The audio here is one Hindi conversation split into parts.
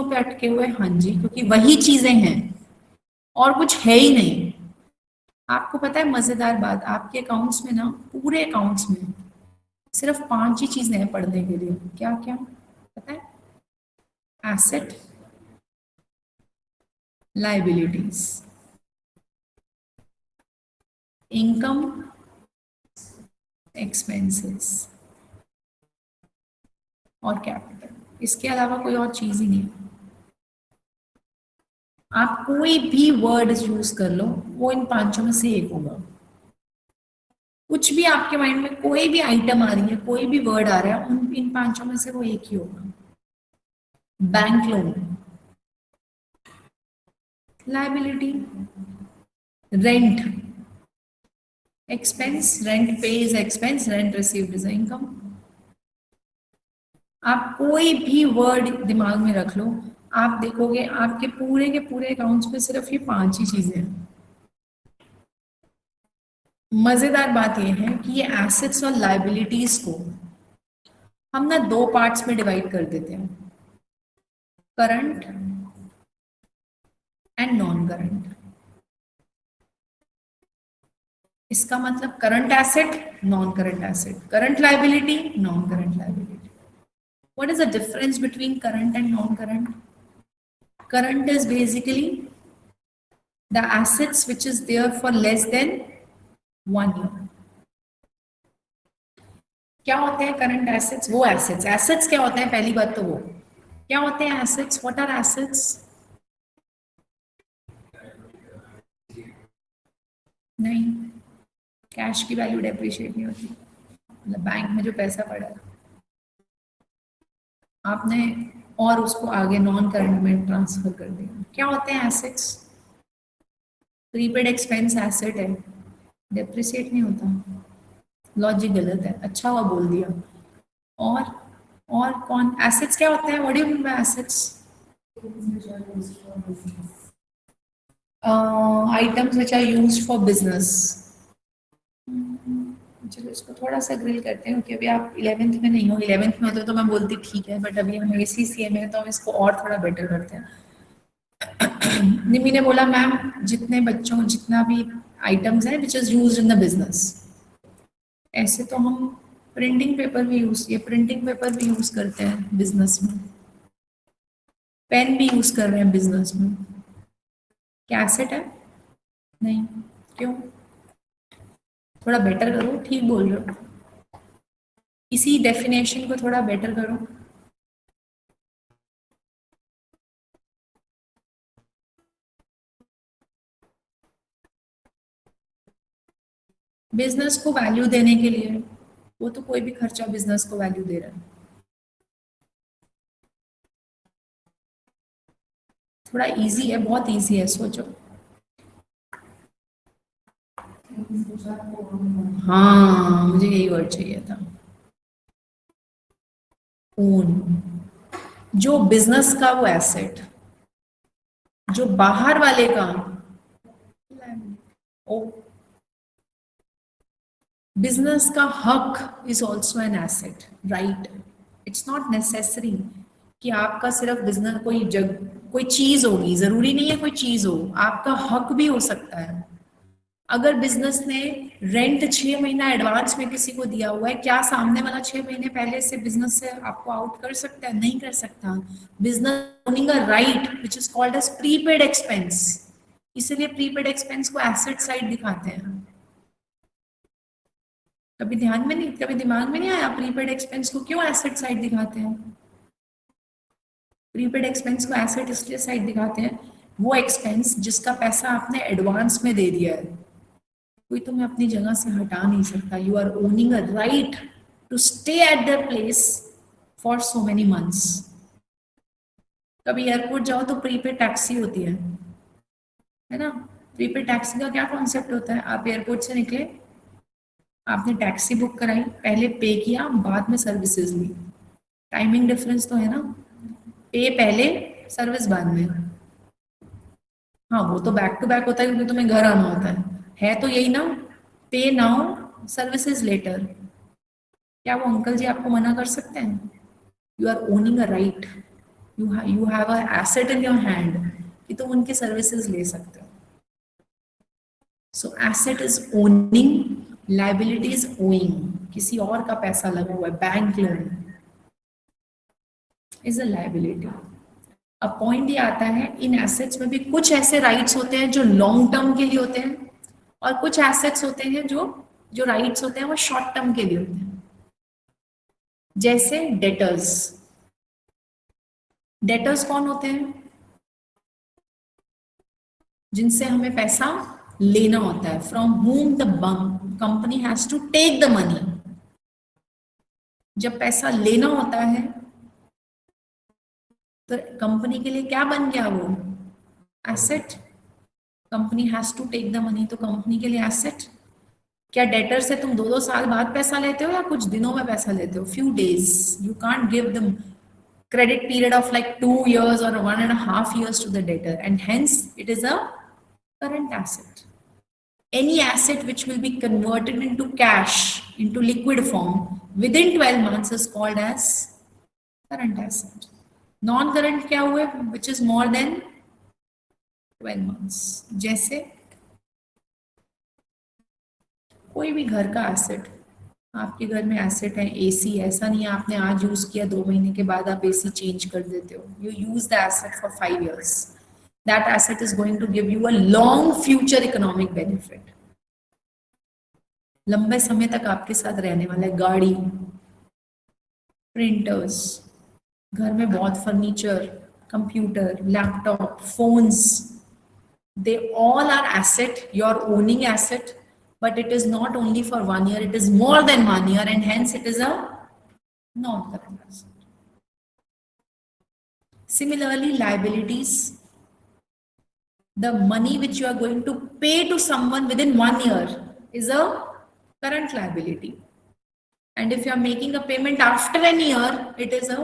पे अटके हुए, हाँ जी, क्योंकि वही चीजें हैं और कुछ है ही नहीं। आपको पता है मजेदार बात, आपके अकाउंट्स में ना, पूरे अकाउंट्स में सिर्फ 5 ही चीजें हैं पढ़ने के लिए। क्या क्या पता है? एसेट, लाइबिलिटीज, इनकम, एक्सपेंसेस और कैपिटल। इसके अलावा कोई और चीज ही नहीं है। आप कोई भी वर्ड यूज कर लो, वो इन 5 में से एक होगा। कुछ भी आपके माइंड में कोई भी आइटम आ रही है, कोई भी वर्ड आ रहा है, उन इन 5 में से वो एक ही होगा। Bank loan, liability, rent, expense, rent pay is expense, rent received is income. आप कोई भी वर्ड दिमाग में रख लो, आप देखोगे आपके पूरे के पूरे अकाउंट्स पे सिर्फ ये 5 ही चीजें हैं। मजेदार बात यह है कि ये एसेट्स और लाइबिलिटीज को हम ना 2 पार्ट्स में डिवाइड कर देते हैं, करंट एंड नॉन करंट। इसका मतलब current asset, non current asset, current liability, non current liability. What is the difference between current and non current? Current is basically the assets which is there for less than 1 year. क्या होते हैं करंट एसेट्स? वो एसेट्स, एसेट्स क्या होते हैं पहली बात तो वो क्या होते हैं एसेट्स? What are assets? नहीं, कैश की वैल्यू डेप्रिशिएट नहीं होती। मतलब बैंक में जो पैसा पड़ा है आपने और उसको आगे नॉन करंट में ट्रांसफर कर दिया, क्या होते हैं एसेट्स? प्रीपेड एक्सपेंस एसेट है, डेप्रिशिएट नहीं होता। लॉजिक गलत है, अच्छा हुआ बोल दिया। और कौन एसेट्स क्या होते हैं? What do you mean by assets? Items which are used for business. चलो इसको थोड़ा सा ग्रिल करते हैं, क्योंकि अभी आप 11th में नहीं हो। 11th में होते तो मैं बोलती ठीक है, बट अभी हम ACCA में तो हम इसको और थोड़ा बेटर करते हैं। निमी ने बोला मैम जितने बच्चों जितना भी आइटम्स है which is used in the business. ऐसे तो हम प्रिंटिंग पेपर भी यूज करते हैं बिजनेस में, पेन भी यूज कर रहे हैं बिजनेस में। क्या एसेट है? नहीं। क्यों? थोड़ा बेटर करो, ठीक बोल रहे हो, इसी डेफिनेशन को थोड़ा बेटर करो। बिजनेस को वैल्यू देने के लिए, वो तो कोई भी खर्चा बिजनेस को वैल्यू दे रहा है। थोड़ा इजी है, बहुत इजी है, सोचो। हाँ, मुझे यही वर्ड चाहिए था, ओन। जो बिजनेस का वो एसेट, जो बाहर वाले का ओ, बिजनेस का हक is also an asset, right? It's not necessary कि आपका सिर्फ बिजनेस कोई चीज होगी, जरूरी नहीं है कोई चीज हो, आपका हक भी हो सकता है। अगर बिजनेस ने रेंट 6 महीना एडवांस में किसी को दिया हुआ है, क्या सामने वाला 6 महीने पहले से बिजनेस से आपको आउट कर सकता है? नहीं कर सकता। Business owning a right which is called as prepaid expense, इसीलिए प्रीपेड एक्सपेंस को एसेट साइड दिखाते हैं। कभी ध्यान में नहीं, कभी दिमाग में नहीं आया प्रीपेड एक्सपेंस को क्यों एसेट साइड दिखाते हैं? प्रीपेड एक्सपेंस को एसेट इसलिए साइड दिखाते हैं, वो एक्सपेंस जिसका पैसा आपने एडवांस में दे दिया है, कोई तुम्हें अपनी जगह से हटा नहीं सकता। You are owning a right to stay at the place for so many months. कभी एयरपोर्ट जाओ तो प्रीपेड टैक्सी होती है ना? प्रीपेड टैक्सी का क्या कॉन्सेप्ट होता है? आप एयरपोर्ट से निकले, आपने टैक्सी बुक कराई, पहले पे किया, बाद में सर्विसेज ली। टाइमिंग डिफरेंस तो है ना? पे पहले, सर्विस बाद में। हाँ, वो तो बैक टू बैक होता है क्योंकि तुम्हें घर आना होता है तो यही ना? पे नाउ, सर्विसेज लेटर। क्या वो अंकल जी आपको मना कर सकते हैं? You are owning a right. You have a asset in your hand कि तुम उनकी सर्विसेज ले सकते हो. So asset is owning, liability is owing. किसी और का पैसा लगा हुआ है, bank loan is a liability. अब पॉइंट ये आता है, इन एसेट्स में भी कुछ ऐसे राइट्स होते हैं जो लॉन्ग टर्म के लिए होते हैं, और कुछ एसेट्स होते हैं जो जो राइट्स होते हैं वो शॉर्ट टर्म के लिए होते हैं. जैसे डेटर्स. डेटर्स कौन होते हैं? जिनसे हमें पैसा लेना होता है, from whom the company has to take the money. जब पैसा लेना होता है तो कंपनी के लिए क्या बन गया वो? Asset. Company has to take the money, तो कंपनी के लिए एसेट. क्या डेटर से तुम 2-2 साल बाद पैसा लेते हो या कुछ दिनों में पैसा लेते हो? Few days. You can't give them credit period of like 2 years or 1.5 years to the debtor, and hence it is a current asset. Any asset which will be converted into cash, into liquid form within 12 months is called as current asset. Non-current क्या हुए? Which is more than 12 months. जैसे कोई भी घर का एसेट. आपके घर में एसेट है एसी. ऐसा नहीं है आपने आज यूज किया 2 महीने के बाद आप एसी चेंज कर देते हो. You use the asset for 5 years. That asset is going to give you a long future economic benefit. लंबे समय तक आपके साथ रहने वाला है. गाड़ी, प्रिंटर्स, घर में बहुत furniture, computer, laptop, phones, they all are asset. You're owning asset, but it is not only for 1 year, it is more than 1 year, and hence it is a non-current asset. Similarly, liabilities, the money which you are going to pay to someone within 1 year is a current liability, and if you are making a payment after an year, it is a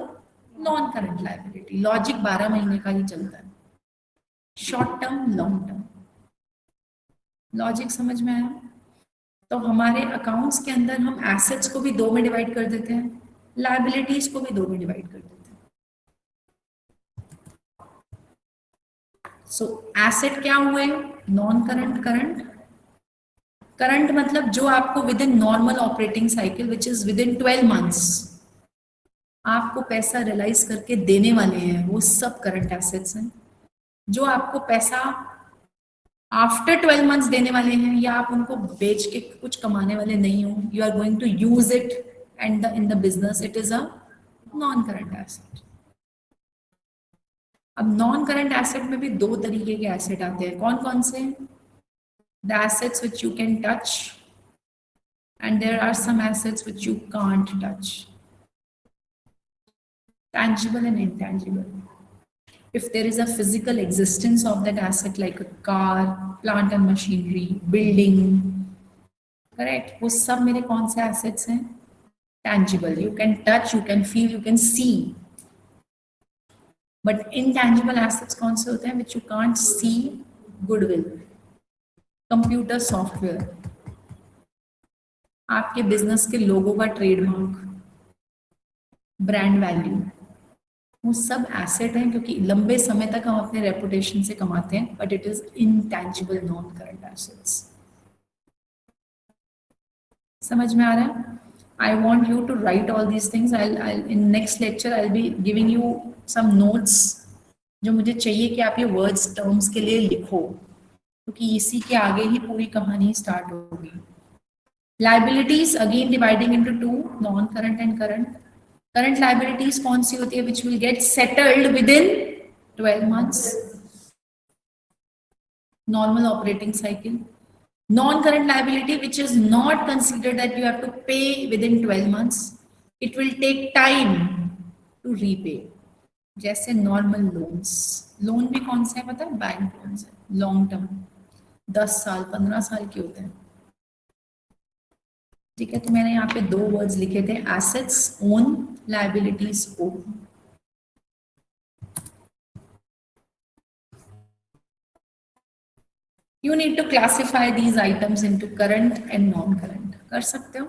non-current liability. Logic 12 महीने का ही चलता है. Short term, long term. Logic समझ में आया? तो हमारे अकाउंट्स के अंदर हम एसेट्स को भी 2 में डिवाइड कर देते हैं, लायबिलिटीज को भी 2 में डिवाइड कर देते हैं. सो एसेट क्या हुए? Non current, current. करंट मतलब जो आपको with in normal operating cycle which is with in 12 months आपको पैसा रियलाइज करके देने वाले हैं, वो सब करंट एसेट्स हैं. जो आपको पैसा आफ्टर 12 मंथ्स देने वाले हैं, या आप उनको बेच के कुछ कमाने वाले नहीं हो, you are going to use it and in the business, it is a non current asset. अब नॉन करंट एसेट में भी 2 तरीके के एसेट आते हैं. कौन कौन से? The assets which you can touch, and there are some assets which you can't touch. tangible and intangible. If there is a physical existence of that asset like a car, plant and machinery, building, correct, वो सब मेरे कौन से assets हैं? Tangible. You can touch, you can feel, you can see. But intangible assets कौन से होते हैं? Which you can't see. Goodwill, computer software, आपके business के लोगो का trademark, brand value, वो सब एसेट हैं क्योंकि लंबे समय तक हम अपने रेपुटेशन से कमाते हैं, but it is intangible non current assets. समझ में आ रहा है? I want you to write all these things. I in next lecture I be giving you some notes जो मुझे चाहिए कि आप ये वर्ड्स टर्म्स के लिए लिखो, क्योंकि इसी के आगे ही पूरी कहानी स्टार्ट होगी. Liabilities again dividing into 2, non current and current. Current liabilities कौन सी होती है? Which will get settled within 12 months, normal operating cycle. Non current liability which is not considered that you have to pay within 12 months, it will take time to repay. जैसे नॉर्मल लोन्स. लोन भी कौन से है पता है? बैंक लोन्स है, लॉन्ग टर्म, 10 साल 15 साल के होते हैं. ठीक है, तो मैंने यहाँ पे 2 वर्ड्स लिखे थे, assets own, liabilities own. You need to classify these items into current and non-current. कर सकते हो?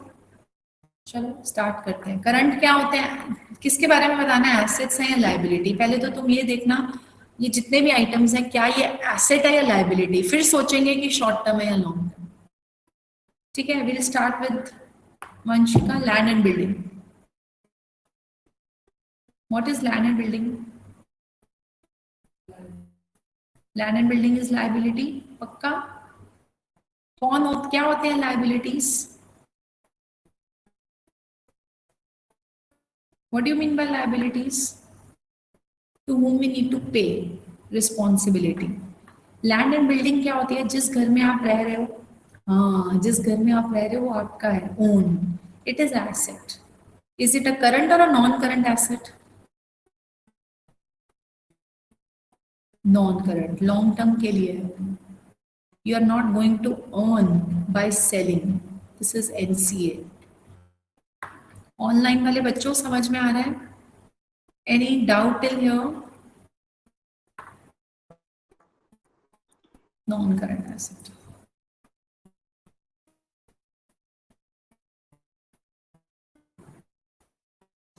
चलो स्टार्ट करते हैं। करंट क्या होते हैं, किसके बारे में बताना है, एसेट्स हैं या लाइबिलिटी? पहले तो तुम ये देखना ये जितने भी आइटम्स हैं क्या ये एसेट है या लाइबिलिटी, फिर सोचेंगे कि शॉर्ट टर्म है या लॉन्ग टर्म। ठीक है, will start with Vanshika, land and building. What is land and building? Land and building is liability, पक्का? क्या होते हैं liabilities? What do you mean by liabilities? To whom we need to pay, responsibility. Land and building क्या होती है, जिस घर में आप रह रहे हो, हाँ जिस घर में आप रह रहे हो वो आपका है, own, it is asset. Is it a current or a non current asset? Non current, long term के लिए है। You are not going to earn by selling, this is NCA. Online वाले बच्चों समझ में आ रहा है? Any doubt till here? Non current asset.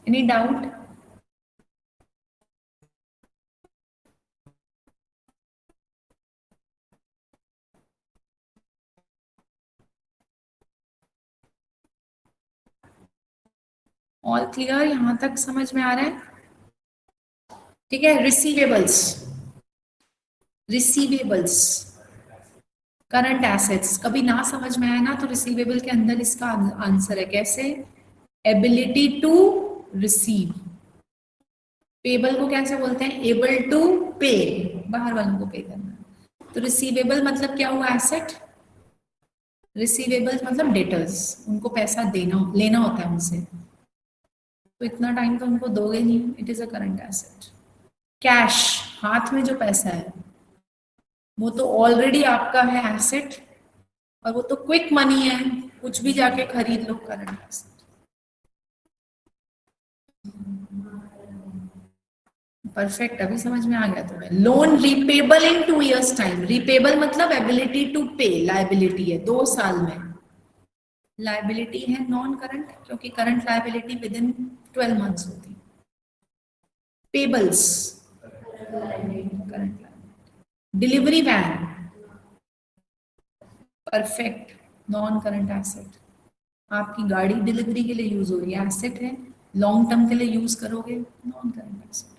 Any doubt? All clear, यहां तक समझ में आ रहा है? ठीक है, रिसीवेबल्स, रिसीवेबल्स करंट एसेट्स। कभी ना समझ में आया ना तो रिसीवेबल के अंदर इसका आंसर है, कैसे? Ability to receive. पेबल को कैसे बोलते हैं? एबल टू पे, बाहर वालों को पे करना। तो रिसीवेबल मतलब क्या हुआ, एसेट। रिसीवेबल मतलब डेटर्स, उनको पैसा देना लेना होता है उनसे, तो इतना टाइम तो उनको दोगे नहीं, it is a current asset. Cash, हाथ में जो पैसा है वो तो ऑलरेडी आपका है एसेट, और वो तो क्विक मनी है, कुछ भी जाके खरीद लो, करंट एसेट। परफेक्ट, अभी समझ में आ गया तुम्हें। Loan repayable in 2 years time, repayable मतलब एबिलिटी टू पे, लाइबिलिटी है 2 साल में। लाइबिलिटी है नॉन करंट, क्योंकि current liability within 12 months होती। Payables current. Delivery van, perfect, non current asset. आपकी गाड़ी डिलीवरी के लिए यूज हो रही है, एसेट है, लॉन्ग टर्म के लिए यूज करोगे, नॉन करंट एसेट।